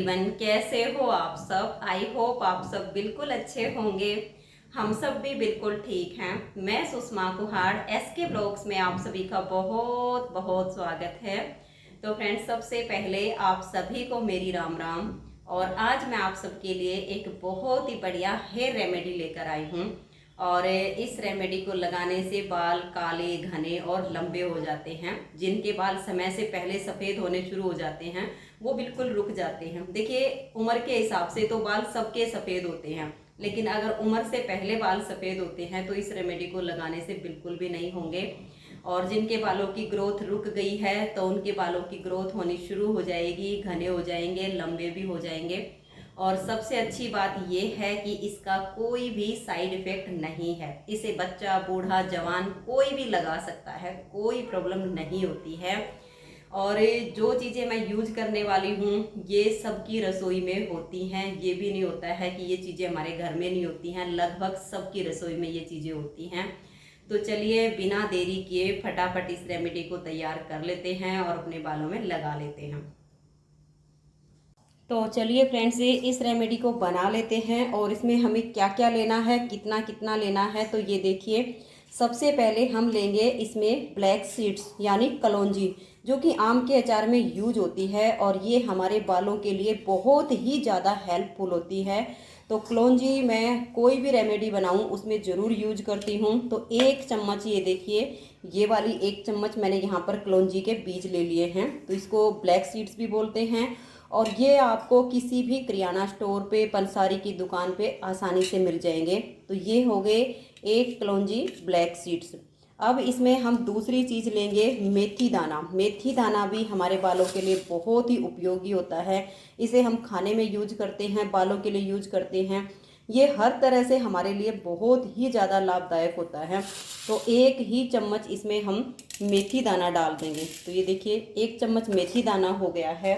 Everyone, कैसे हो आप सब। आई होप आप सब बिल्कुल अच्छे होंगे। हम सब भी बिल्कुल ठीक हैं। मैं सुषमा कुहाड़, एसके ब्लॉग्स में आप सभी का बहुत बहुत स्वागत है। तो फ्रेंड्स, सबसे पहले आप सभी को मेरी राम राम। और आज मैं आप सबके लिए एक बहुत ही बढ़िया हेयर रेमेडी लेकर आई हूँ। और इस रेमेडी को लगाने से बाल काले, घने और लंबे हो जाते हैं। जिनके बाल समय से पहले सफ़ेद होने शुरू हो जाते हैं वो बिल्कुल रुक जाते हैं। देखिए, उम्र के हिसाब से तो बाल सबके सफ़ेद होते हैं, लेकिन अगर उम्र से पहले बाल सफ़ेद होते हैं तो इस रेमेडी को लगाने से बिल्कुल भी नहीं होंगे। और जिनके बालों की ग्रोथ रुक गई है तो उनके बालों की ग्रोथ होनी शुरू हो जाएगी, घने हो जाएंगे, लंबे भी हो जाएंगे। और सबसे अच्छी बात यह है कि इसका कोई भी साइड इफेक्ट नहीं है। इसे बच्चा, बूढ़ा, जवान कोई भी लगा सकता है, कोई प्रॉब्लम नहीं होती है। और जो चीज़ें मैं यूज करने वाली हूँ ये सबकी रसोई में होती हैं। ये भी नहीं होता है कि ये चीज़ें हमारे घर में नहीं होती हैं, लगभग सबकी रसोई में ये चीज़ें होती हैं। तो चलिए बिना देरी किए फटाफट इस रेमेडी को तैयार कर लेते हैं और अपने बालों में लगा लेते हैं। तो चलिए फ्रेंड्स, इस रेमेडी को बना लेते हैं। और इसमें हमें क्या क्या लेना है, कितना कितना लेना है, तो ये देखिए। सबसे पहले हम लेंगे इसमें ब्लैक सीड्स यानी कलौंजी, जो कि आम के अचार में यूज होती है और ये हमारे बालों के लिए बहुत ही ज़्यादा हेल्पफुल होती है। तो कलौंजी मैं कोई भी रेमेडी बनाऊं उसमें ज़रूर यूज करती हूं। तो 1 चम्मच, ये देखिए, ये वाली 1 चम्मच मैंने यहाँ पर कलौंजी के बीज ले लिए हैं। तो इसको ब्लैक सीड्स भी बोलते हैं। और ये आपको किसी भी किराना स्टोर पे, पंसारी की दुकान पे आसानी से मिल जाएंगे। तो ये हो गए 1 कलौंजी ब्लैक सीड्स। अब इसमें हम दूसरी चीज़ लेंगे मेथी दाना। मेथी दाना भी हमारे बालों के लिए बहुत ही उपयोगी होता है। इसे हम खाने में यूज करते हैं, बालों के लिए यूज करते हैं। ये हर तरह से हमारे लिए बहुत ही ज़्यादा लाभदायक होता है। तो 1 ही चम्मच इसमें हम मेथी दाना डाल देंगे। तो ये देखिए 1 चम्मच मेथी दाना हो गया है।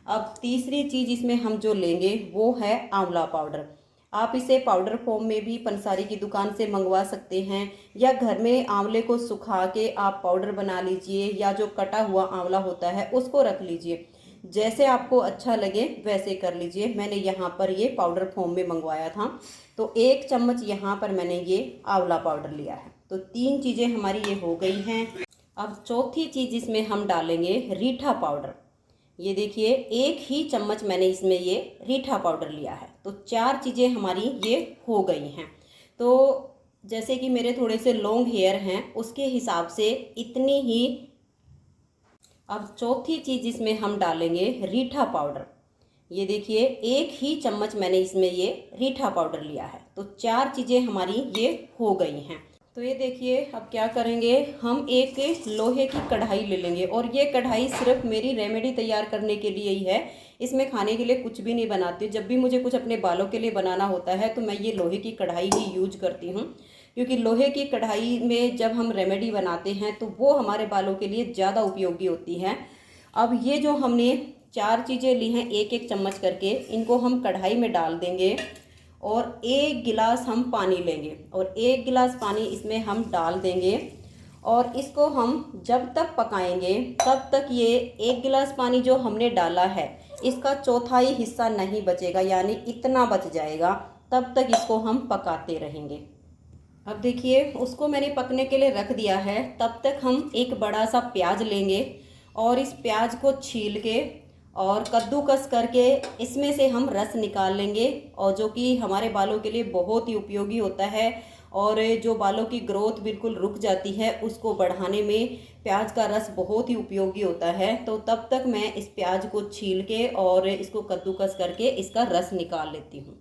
अब तीसरी चीज़ इसमें हम जो लेंगे वो है आंवला पाउडर। आप इसे पाउडर फॉर्म में भी पंसारी की दुकान से मंगवा सकते हैं, या घर में आंवले को सुखा के आप पाउडर बना लीजिए, या जो कटा हुआ आंवला होता है उसको रख लीजिए। जैसे आपको अच्छा लगे वैसे कर लीजिए। मैंने यहाँ पर ये पाउडर फॉर्म में मंगवाया था। तो 1 चम्मच यहाँ पर मैंने ये आंवला पाउडर लिया है। तो 3 चीज़ें हमारी ये हो गई हैं। अब चौथी चीज़ इसमें हम डालेंगे रीठा पाउडर। ये देखिए 1 ही चम्मच मैंने इसमें ये रीठा पाउडर लिया है। तो 4 चीज़ें हमारी ये हो गई हैं। तो जैसे कि मेरे थोड़े से लॉन्ग हेयर हैं उसके हिसाब से इतनी ही। अब चौथी चीज़ इसमें हम डालेंगे रीठा पाउडर। ये देखिए 1 ही चम्मच मैंने इसमें ये रीठा पाउडर लिया है। तो 4 चीज़ें हमारी ये हो गई हैं। तो ये देखिए, अब क्या करेंगे, हम एक लोहे की कढ़ाई ले लेंगे। और ये कढ़ाई सिर्फ मेरी रेमेडी तैयार करने के लिए ही है, इसमें खाने के लिए कुछ भी नहीं बनाती। जब भी मुझे कुछ अपने बालों के लिए बनाना होता है तो मैं ये लोहे की कढ़ाई ही यूज करती हूँ। क्योंकि लोहे की कढ़ाई में जब हम रेमेडी बनाते हैं तो वो हमारे बालों के लिए ज़्यादा उपयोगी होती है। अब ये जो हमने 4 चीज़ें ली हैं 1-1 चम्मच करके, इनको हम कढ़ाई में डाल देंगे। और 1 गिलास हम पानी लेंगे और 1 गिलास पानी इसमें हम डाल देंगे। और इसको हम जब तक पकाएंगे तब तक ये 1 गिलास पानी जो हमने डाला है इसका चौथाई हिस्सा नहीं बचेगा, यानी इतना बच जाएगा। तब तक इसको हम पकाते रहेंगे। अब देखिए, उसको मैंने पकने के लिए रख दिया है। तब तक हम एक बड़ा सा प्याज लेंगे और इस प्याज को छील के और कद्दूकस करके इसमें से हम रस निकाल लेंगे, और जो कि हमारे बालों के लिए बहुत ही उपयोगी होता है। और जो बालों की ग्रोथ बिल्कुल रुक जाती है उसको बढ़ाने में प्याज का रस बहुत ही उपयोगी होता है। तो तब तक मैं इस प्याज को छील के और इसको कद्दूकस करके इसका रस निकाल लेती हूँ।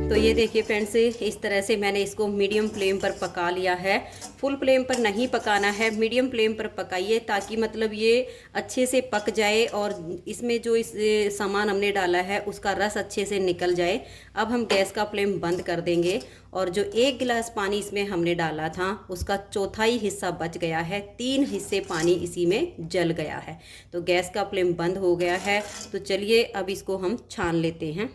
तो ये देखिए फ्रेंड्स, इस तरह से मैंने इसको मीडियम फ्लेम पर पका लिया है। फुल फ्लेम पर नहीं पकाना है, मीडियम फ्लेम पर पकाइए, ताकि मतलब ये अच्छे से पक जाए और इसमें जो इस सामान हमने डाला है उसका रस अच्छे से निकल जाए। अब हम गैस का फ्लेम बंद कर देंगे। और जो 1 गिलास पानी इसमें हमने डाला था उसका चौथाई हिस्सा बच गया है, 3 हिस्से पानी इसी में जल गया है। तो गैस का फ्लेम बंद हो गया है। तो चलिए अब इसको हम छान लेते हैं।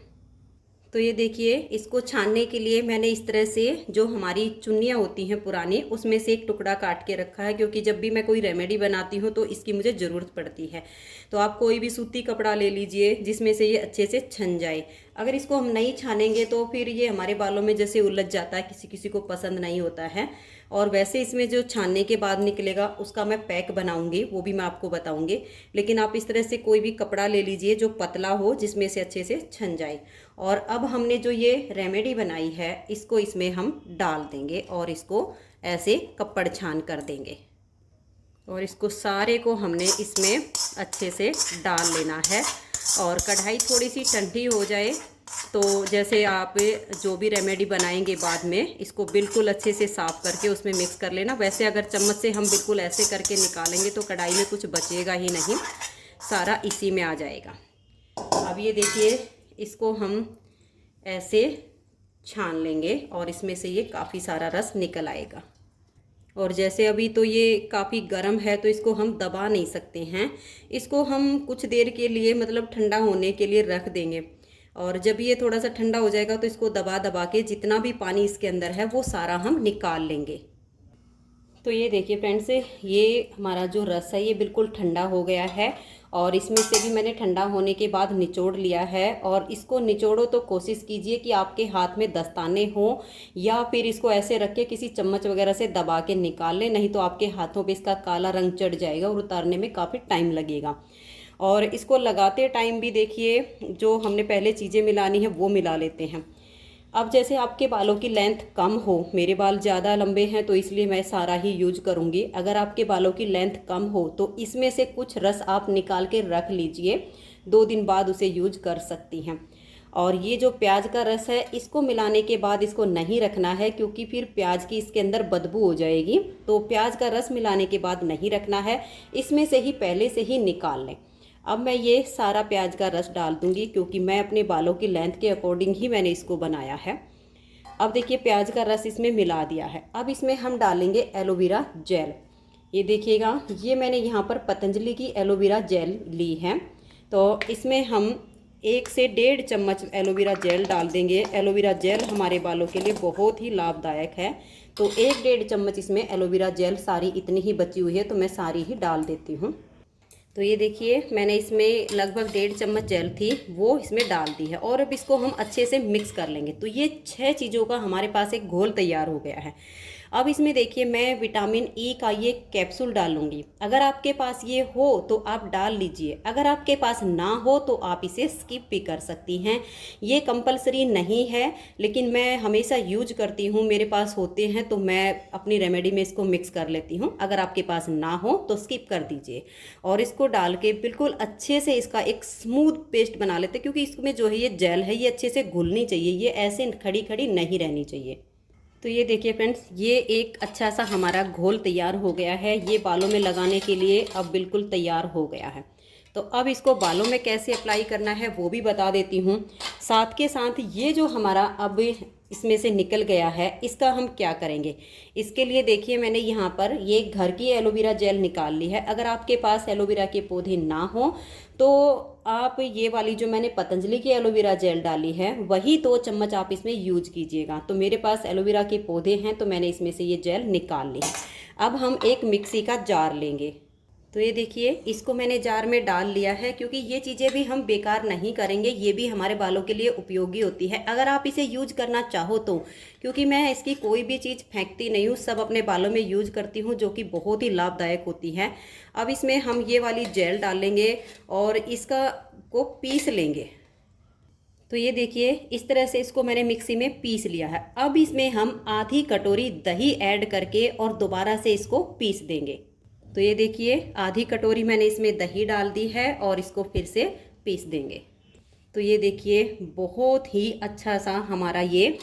तो तो ये देखिए, इसको छानने के लिए मैंने इस तरह से जो हमारी चुन्नियाँ होती हैं पुरानी, उसमें से एक टुकड़ा काट के रखा है, क्योंकि जब भी मैं कोई रेमेडी बनाती हूँ तो इसकी मुझे ज़रूरत पड़ती है। तो आप कोई भी सूती कपड़ा ले लीजिए जिसमें से ये अच्छे से छन जाए। अगर इसको हम नहीं छानेंगे तो फिर ये हमारे बालों में जैसे उलझ जाता है, किसी किसी को पसंद नहीं होता है। और वैसे इसमें जो छानने के बाद निकलेगा उसका मैं पैक बनाऊंगी, वो भी मैं आपको बताऊंगी। लेकिन आप इस तरह से कोई भी कपड़ा ले लीजिए जो पतला हो, जिसमें से अच्छे से छन जाए। और अब हमने जो ये रेमेडी बनाई है इसको इसमें हम डाल देंगे और इसको ऐसे कपड़ छान कर देंगे। और इसको सारे को हमने इसमें अच्छे से डाल लेना है। और कढ़ाई थोड़ी सी ठंडी हो जाए तो जैसे आप जो भी रेमेडी बनाएंगे बाद में, इसको बिल्कुल अच्छे से साफ़ करके उसमें मिक्स कर लेना। वैसे अगर चम्मच से हम बिल्कुल ऐसे करके निकालेंगे तो कढ़ाई में कुछ बचेगा ही नहीं, सारा इसी में आ जाएगा। अब ये देखिए, इसको हम ऐसे छान लेंगे और इसमें से ये काफ़ी सारा रस निकल आएगा। और जैसे अभी तो ये काफ़ी गर्म है तो इसको हम दबा नहीं सकते हैं, इसको हम कुछ देर के लिए मतलब ठंडा होने के लिए रख देंगे। और जब ये थोड़ा सा ठंडा हो जाएगा तो इसको दबा दबा के जितना भी पानी इसके अंदर है वो सारा हम निकाल लेंगे। तो ये देखिए फ्रेंड्स, ये हमारा जो रस है ये बिल्कुल ठंडा हो गया है। और इसमें से भी मैंने ठंडा होने के बाद निचोड़ लिया है। और इसको निचोड़ो तो कोशिश कीजिए कि आपके हाथ में दस्ताने हों, या फिर इसको ऐसे रख के किसी चम्मच वगैरह से दबा के निकाल लें, नहीं तो आपके हाथों पे इसका काला रंग चढ़ जाएगा और उतारने में काफ़ी टाइम लगेगा। और इसको लगाते टाइम भी देखिए, जो हमने पहले चीज़ें मिलानी है वो मिला लेते हैं। अब जैसे आपके बालों की लेंथ कम हो, मेरे बाल ज़्यादा लंबे हैं तो इसलिए मैं सारा ही यूज करूँगी। अगर आपके बालों की लेंथ कम हो तो इसमें से कुछ रस आप निकाल के रख लीजिए, 2 दिन बाद उसे यूज कर सकती हैं। और ये जो प्याज का रस है इसको मिलाने के बाद इसको नहीं रखना है, क्योंकि फिर प्याज की इसके अंदर बदबू हो जाएगी। तो प्याज का रस मिलाने के बाद नहीं रखना है, इसमें से ही पहले से ही निकाल लें। अब मैं ये सारा प्याज का रस डाल दूंगी, क्योंकि मैं अपने बालों की लेंथ के अकॉर्डिंग ही मैंने इसको बनाया है। अब देखिए, प्याज का रस इसमें मिला दिया है। अब इसमें हम डालेंगे एलोवेरा जेल। ये देखिएगा, ये मैंने यहाँ पर पतंजलि की एलोवेरा जेल ली है। तो इसमें हम 1 से 1.5 चम्मच एलोवेरा जेल डाल देंगे। एलोवेरा जेल हमारे बालों के लिए बहुत ही लाभदायक है। तो 1-1.5 चम्मच इसमें एलोवेरा जेल, सारी इतनी ही बची हुई है तो मैं सारी ही डाल देती हूँ। तो ये देखिए, मैंने इसमें लगभग 1.5 चम्मच जेल थी वो इसमें डाल दी है। और अब इसको हम अच्छे से मिक्स कर लेंगे। तो ये 6 चीज़ों का हमारे पास एक घोल तैयार हो गया है। अब इसमें देखिए, मैं विटामिन ई का ये कैप्सूल डालूंगी। अगर आपके पास ये हो तो आप डाल लीजिए, अगर आपके पास ना हो तो आप इसे स्किप भी कर सकती हैं। ये कंपलसरी नहीं है, लेकिन मैं हमेशा यूज करती हूँ, मेरे पास होते हैं तो मैं अपनी रेमेडी में इसको मिक्स कर लेती हूँ। अगर आपके पास ना हो तो स्किप कर दीजिए। और इसको डाल के बिल्कुल अच्छे से इसका एक स्मूथ पेस्ट बना लेते, क्योंकि इसमें जो है ये जेल है ये अच्छे से घुलनी चाहिए, ये ऐसे खड़ी खड़ी नहीं रहनी चाहिए। तो ये देखिए फ्रेंड्स, ये एक अच्छा सा हमारा घोल तैयार हो गया है। ये बालों में लगाने के लिए अब बिल्कुल तैयार हो गया है। तो अब इसको बालों में कैसे अप्लाई करना है वो भी बता देती हूँ। साथ के साथ ये जो हमारा अब इसमें से निकल गया है, इसका हम क्या करेंगे। इसके लिए देखिए, मैंने यहाँ पर ये घर की एलोवेरा जेल निकाल ली है। अगर आपके पास एलोवेरा के पौधे ना हो तो आप ये वाली जो मैंने पतंजलि की एलोवेरा जेल डाली है वही 2 चम्मच आप इसमें यूज कीजिएगा। तो मेरे पास एलोवेरा के पौधे हैं तो मैंने इसमें से ये जेल निकाल ली है। अब हम एक मिक्सी का जार लेंगे। तो ये देखिए, इसको मैंने जार में डाल लिया है, क्योंकि ये चीज़ें भी हम बेकार नहीं करेंगे, ये भी हमारे बालों के लिए उपयोगी होती है अगर आप इसे यूज करना चाहो तो। क्योंकि मैं इसकी कोई भी चीज़ फेंकती नहीं हूँ, सब अपने बालों में यूज करती हूँ, जो कि बहुत ही लाभदायक होती है। अब इसमें हम ये वाली जेल डालेंगे और इसका को पीस लेंगे। तो ये देखिए, इस तरह से इसको मैंने मिक्सी में पीस लिया है। अब इसमें हम आधी कटोरी दही ऐड करके और दोबारा से इसको पीस देंगे। तो ये देखिए, आधी कटोरी मैंने इसमें दही डाल दी है और इसको फिर से पीस देंगे। तो ये देखिए, बहुत ही अच्छा सा हमारा ये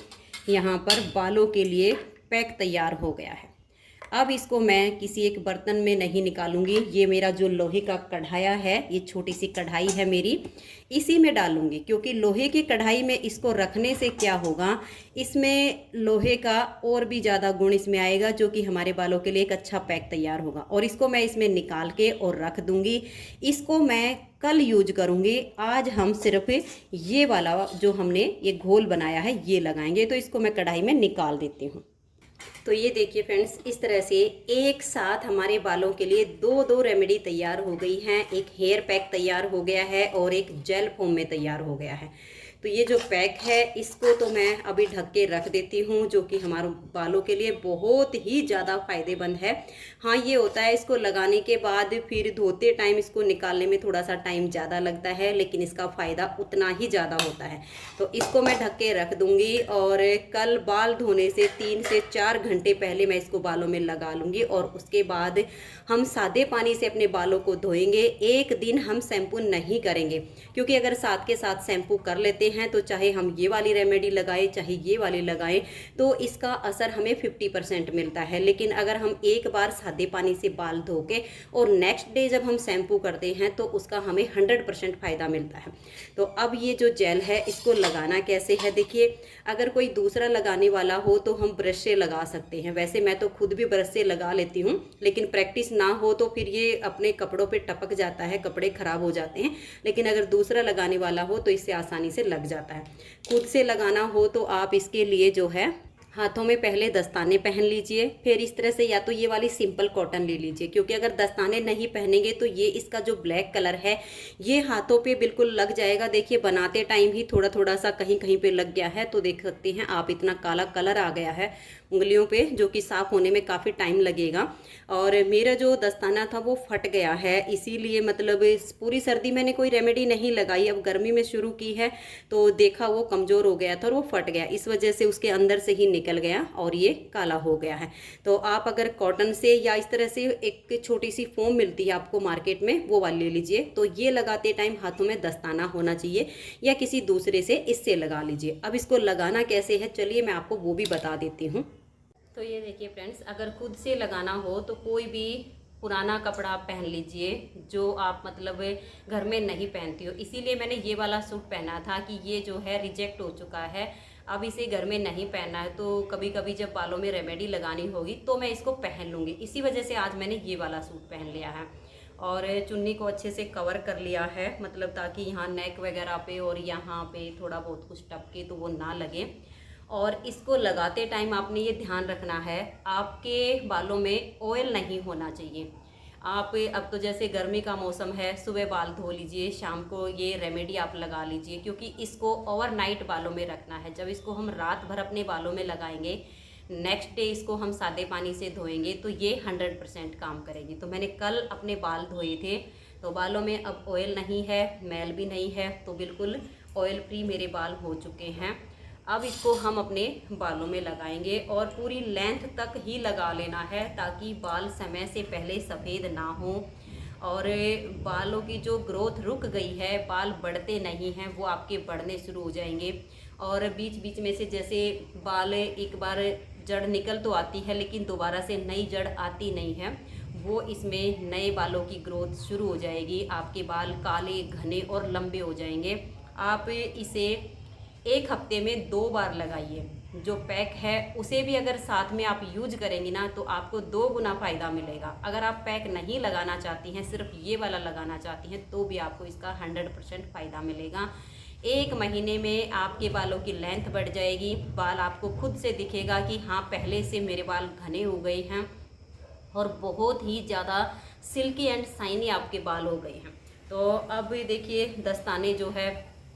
यहाँ पर बालों के लिए पैक तैयार हो गया है। अब इसको मैं किसी एक बर्तन में नहीं निकालूंगी। ये मेरा जो लोहे का कढ़ाया है, ये छोटी सी कढ़ाई है मेरी, इसी में डालूंगी। क्योंकि लोहे की कढ़ाई में इसको रखने से क्या होगा, इसमें लोहे का और भी ज़्यादा गुण इसमें आएगा, जो कि हमारे बालों के लिए एक अच्छा पैक तैयार होगा। और इसको मैं इसमें निकाल के और रख दूंगी। इसको मैं कल यूज करूंगी। आज हम सिर्फ ये वाला जो हमने ये घोल बनाया है ये लगाएंगे। तो इसको मैं कढ़ाई में निकाल देती हूँ। तो ये देखिए फ्रेंड्स, इस तरह से एक साथ हमारे बालों के लिए दो रेमेडी तैयार हो गई हैं। एक हेयर पैक तैयार हो गया है और एक जेल फॉर्म में तैयार हो गया है। तो ये जो पैक है इसको तो मैं अभी ढक के रख देती हूँ, जो कि हमारे बालों के लिए बहुत ही ज़्यादा फ़ायदेमंद है। हाँ, ये होता है इसको लगाने के बाद फिर धोते टाइम इसको निकालने में थोड़ा सा टाइम ज़्यादा लगता है, लेकिन इसका फ़ायदा उतना ही ज़्यादा होता है। तो इसको मैं ढक के रख दूँगी और कल बाल धोने से 3 से 4 घंटे पहले मैं इसको बालों में लगा लूँगी। और उसके बाद हम सादे पानी से अपने बालों को धोएंगे। एक दिन हम शैम्पू नहीं करेंगे, क्योंकि अगर साथ के साथ शैम्पू कर लेते हैं तो चाहे हम ये वाली रेमेडी लगाएं चाहे ये वाली लगाएं तो इसका असर हमें 50% मिलता है। लेकिन अगर हम एक बार सादे पानी से बाल धो के और नेक्स्ट डे जब हम शैम्पू करते हैं तो उसका हमें 100% फ़ायदा मिलता है। तो अब ये जो जेल है इसको लगाना कैसे है, देखिए। अगर कोई दूसरा लगाने वाला हो तो हम ब्रश से लगा सकते हैं। वैसे मैं तो खुद भी ब्रश से लगा लेती हूँ, लेकिन प्रैक्टिस ना हो तो फिर ये अपने कपड़ों पे टपक जाता है, कपड़े खराब हो जाते हैं। लेकिन अगर दूसरा लगाने वाला हो तो इससे आसानी से लग जाता है। खुद से लगाना हो तो आप इसके लिए जो है हाथों में पहले दस्ताने पहन लीजिए। फिर इस तरह से या तो ये वाली सिंपल कॉटन ले लीजिए, क्योंकि अगर दस्ताने नहीं पहनेंगे तो ये इसका जो ब्लैक कलर है ये हाथों पे बिल्कुल लग जाएगा। देखिए बनाते टाइम ही थोड़ा थोड़ा सा कहीं कहीं पे लग गया है, तो देख सकते हैं आप इतना काला कलर आ गया है उंगलियों पे, जो कि साफ़ होने में काफ़ी टाइम लगेगा। और मेरा जो दस्ताना था वो फट गया है, इसीलिए मतलब पूरी सर्दी मैंने कोई रेमेडी नहीं लगाई। अब गर्मी में शुरू की है तो देखा वो कमज़ोर हो गया था और वो फट गया, इस वजह से उसके अंदर से ही निकल गया और ये काला हो गया है। तो आप अगर कॉटन से या इस तरह से एक छोटी सी फोम मिलती है आपको मार्केट में, वो वाली ले लीजिए। तो ये लगाते टाइम हाथों में दस्ताना होना चाहिए या किसी दूसरे से इससे लगा लीजिए। अब इसको लगाना कैसे है चलिए मैं आपको वो भी बता देती हूँ। तो ये देखिए फ्रेंड्स, अगर खुद से लगाना हो तो कोई भी पुराना कपड़ा आप पहन लीजिए जो आप मतलब घर में नहीं पहनती हो। इसीलिए मैंने ये वाला सूट पहना था कि ये जो है रिजेक्ट हो चुका है, अब इसे घर में नहीं पहनना है। तो कभी कभी जब बालों में रेमेडी लगानी होगी तो मैं इसको पहन लूँगी। इसी वजह से आज मैंने ये वाला सूट पहन लिया है और चुन्नी को अच्छे से कवर कर लिया है, मतलब ताकि यहाँ नेक वगैरह पे और यहाँ पे थोड़ा बहुत कुछ टपके तो वो ना लगे। और इसको लगाते टाइम आपने ये ध्यान रखना है, आपके बालों में ऑयल नहीं होना चाहिए। आप अब तो जैसे गर्मी का मौसम है, सुबह बाल धो लीजिए, शाम को ये रेमेडी आप लगा लीजिए, क्योंकि इसको ओवरनाइट बालों में रखना है। जब इसको हम रात भर अपने बालों में लगाएंगे, नेक्स्ट डे इसको हम सादे पानी से धोएंगे तो ये 100% काम करेगी। तो मैंने कल अपने बाल धोए थे तो बालों में अब ऑयल नहीं है, मैल भी नहीं है, तो बिल्कुल ऑयल फ्री मेरे बाल हो चुके हैं। अब इसको हम अपने बालों में लगाएंगे और पूरी लेंथ तक ही लगा लेना है, ताकि बाल समय से पहले सफ़ेद ना हो और बालों की जो ग्रोथ रुक गई है, बाल बढ़ते नहीं हैं, वो आपके बढ़ने शुरू हो जाएंगे। और बीच बीच में से जैसे बाल एक बार जड़ निकल तो आती है लेकिन दोबारा से नई जड़ आती नहीं है, वो इसमें नए बालों की ग्रोथ शुरू हो जाएगी। आपके बाल काले घने और लंबे हो जाएंगे। आप इसे 1 हफ्ते में 2 बार लगाइए। जो पैक है उसे भी अगर साथ में आप यूज करेंगी ना तो आपको 2 गुना फ़ायदा मिलेगा। अगर आप पैक नहीं लगाना चाहती हैं, सिर्फ ये वाला लगाना चाहती हैं, तो भी आपको इसका 100% फ़ायदा मिलेगा। 1 महीने में आपके बालों की लेंथ बढ़ जाएगी। बाल आपको खुद से दिखेगा कि हाँ पहले से मेरे बाल घने हो गए हैं और बहुत ही ज़्यादा सिल्की एंड शाइनी आपके बाल हो गए हैं। तो अब देखिए दस्ताने जो है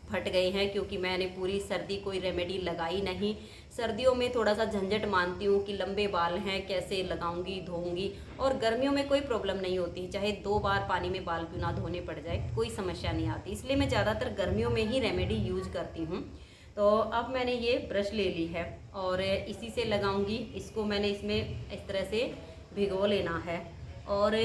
फट गए हैं, क्योंकि मैंने पूरी सर्दी कोई रेमेडी लगाई नहीं। सर्दियों में थोड़ा सा झंझट मानती हूँ कि लंबे बाल हैं कैसे लगाऊंगी धोऊंगी, और गर्मियों में कोई प्रॉब्लम नहीं होती, चाहे 2 बार पानी में बाल क्यों ना धोने पड़ जाए, कोई समस्या नहीं आती। इसलिए मैं ज़्यादातर गर्मियों में ही रेमेडी यूज करती हूँ। तो अब मैंने ये ब्रश ले ली है और इसी से लगाऊंगी। इसको मैंने इसमें इस तरह से भिगो लेना है और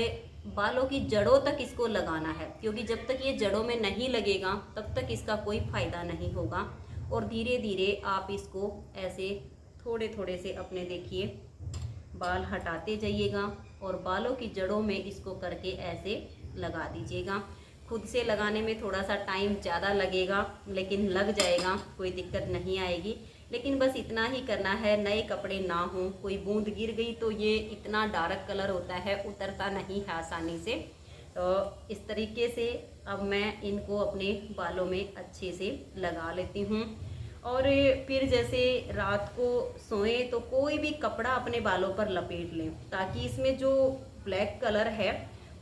बालों की जड़ों तक इसको लगाना है, क्योंकि जब तक ये जड़ों में नहीं लगेगा तब तक इसका कोई फ़ायदा नहीं होगा। और धीरे धीरे आप इसको ऐसे थोड़े थोड़े से अपने देखिए बाल हटाते जाइएगा और बालों की जड़ों में इसको करके ऐसे लगा दीजिएगा। खुद से लगाने में थोड़ा सा टाइम ज़्यादा लगेगा, लेकिन लग जाएगा, कोई दिक्कत नहीं आएगी। लेकिन बस इतना ही करना है, नए कपड़े ना हो, कोई बूंद गिर गई तो ये इतना डार्क कलर होता है, उतरता नहीं है आसानी से। तो इस तरीके से अब मैं इनको अपने बालों में अच्छे से लगा लेती हूँ। और फिर जैसे रात को सोएं तो कोई भी कपड़ा अपने बालों पर लपेट लें, ताकि इसमें जो ब्लैक कलर है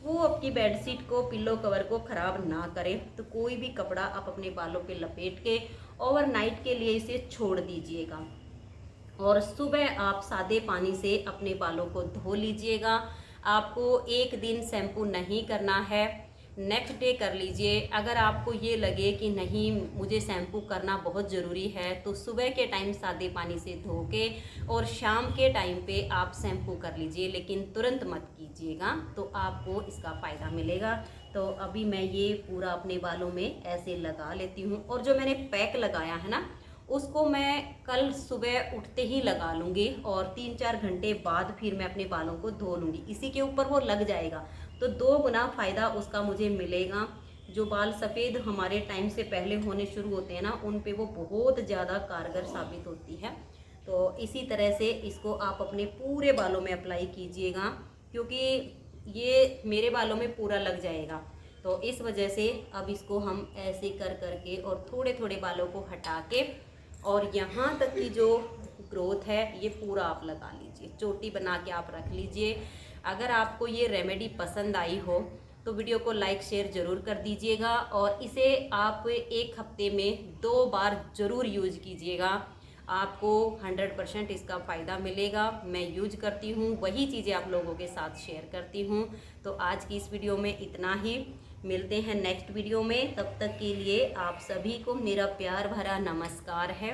वो आपकी बेडशीट को, पिल्लो कवर को ख़राब ना करे। तो कोई भी कपड़ा आप अपने बालों पे लपेट के ओवरनाइट के लिए इसे छोड़ दीजिएगा और सुबह आप सादे पानी से अपने बालों को धो लीजिएगा। आपको एक दिन शैम्पू नहीं करना है, नेक्स्ट डे कर लीजिए। अगर आपको ये लगे कि नहीं मुझे शैम्पू करना बहुत ज़रूरी है, तो सुबह के टाइम सादे पानी से धो के और शाम के टाइम पे आप शैम्पू कर लीजिए, लेकिन तुरंत मत कीजिएगा, तो आपको इसका फ़ायदा मिलेगा। तो अभी मैं ये पूरा अपने बालों में ऐसे लगा लेती हूँ। और जो मैंने पैक लगाया है ना, उसको मैं कल सुबह उठते ही लगा लूँगी और 3-4 घंटे बाद फिर मैं अपने बालों को धो लूँगी। इसी के ऊपर वो लग जाएगा, तो 2 गुना फ़ायदा उसका मुझे मिलेगा। जो बाल सफ़ेद हमारे टाइम से पहले होने शुरू होते हैं ना, उन पे वो बहुत ज़्यादा कारगर साबित होती है। तो इसी तरह से इसको आप अपने पूरे बालों में अप्लाई कीजिएगा, क्योंकि ये मेरे बालों में पूरा लग जाएगा। तो इस वजह से अब इसको हम ऐसे कर करके और थोड़े थोड़े बालों को हटा के और यहाँ तक की जो ग्रोथ है ये पूरा आप लगा लीजिए, चोटी बना के आप रख लीजिए। अगर आपको ये रेमेडी पसंद आई हो तो वीडियो को लाइक शेयर ज़रूर कर दीजिएगा और इसे आप 1 हफ्ते में 2 बार ज़रूर यूज कीजिएगा। आपको 100% इसका फ़ायदा मिलेगा। मैं यूज करती हूँ, वही चीज़ें आप लोगों के साथ शेयर करती हूँ। तो आज की इस वीडियो में इतना ही, मिलते हैं नेक्स्ट वीडियो में। तब तक के लिए आप सभी को मेरा प्यार भरा नमस्कार है।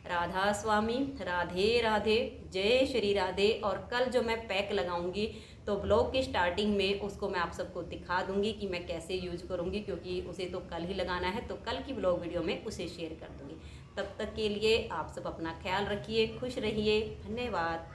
राधा स्वामी, राधे राधे, जय श्री राधे। और कल जो मैं पैक लगाऊंगी तो ब्लॉग की स्टार्टिंग में उसको मैं आप सबको दिखा दूंगी कि मैं कैसे यूज करूंगी, क्योंकि उसे तो कल ही लगाना है, तो कल की ब्लॉग वीडियो में उसे शेयर कर दूंगी। तब तक के लिए आप सब अपना ख्याल रखिए, खुश रहिए, धन्यवाद।